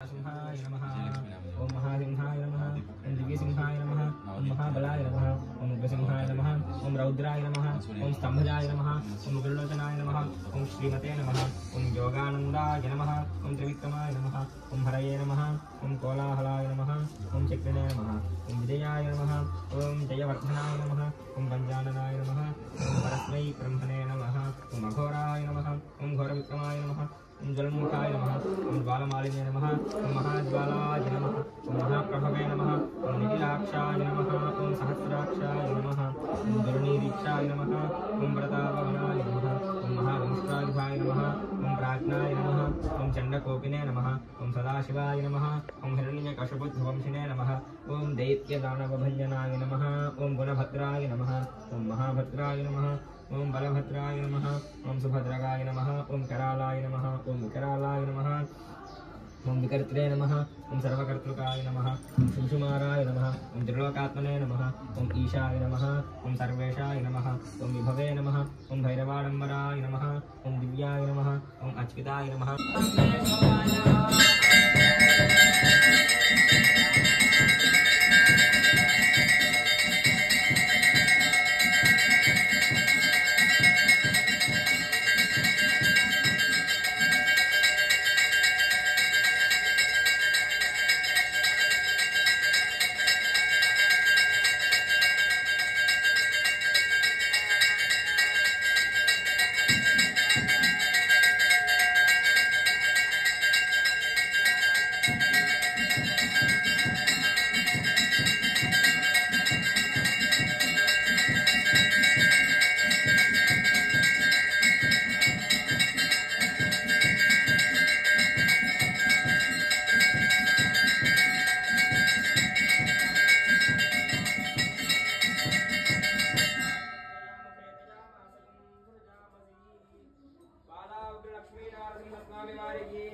सिंहाय नमः ओम महासिंहाय नमः ओम दिव्यसिंहाय नमः ओम महाबलाय नमः ओम उग्रसिंहाय नमः ओम रौद्राय नमः ओम स्तंभजाय नमः ओम गुरुलोचनाय नमः ओम श्रीमते नमः ओम योगानंदाय नमः ओम त्रिविक्रमाय नमः ओम हरये नमः ओम कोलाहलाय नमः ओम चक्रिणे नमः ओम विजयाय नमः ओम जयवर्धनाय नमः ओम पंचाननाय नमः ओम परस्मै ब्रह्मणे नमः ओम अघोराय नमः ओम घोरविक्रमाय नमः ओम जलमुखाय नमः ओम ज्वालमालिने नमः ओम महाज्वालाय नमः ओम महाप्रभवे नमः ओम निखिलाक्षाय नमः ओम सहस्राक्षाय नमः ओम दुर्निरीक्षाय नमः ओम प्रतापवनाय नमः ओम महावंशायुधाय नमः ओम प्राज्ञाय नमः ओम चण्डकोपिने नमः ओम सदाशिवाय नमः ओम हिरण्यकशपुध्वंसिने नमः ओम दैत्यदानवभञ्जनाय नमः ओम गुणभद्राय नमः ओम महाभद्राय नमः ओम बलभद्राय नमः ओम सुभद्रगाय नमः ओम करालाय नमः ओम विकरालाय नमः ओम विकर्त्रे नमः ओम सर्वकर्तृकाय नमः ओम शुंशुमाराय नमः ओम त्रिलोकात्मने नमः ओम ईशाय नमः ओम सर्वेशाय नमः ओम विभवे नमः ओम भैरवाडम्बराय नमः ओम दिव्याय नमः ओम अच्युताय नमः लक्ष्मी नारसिंह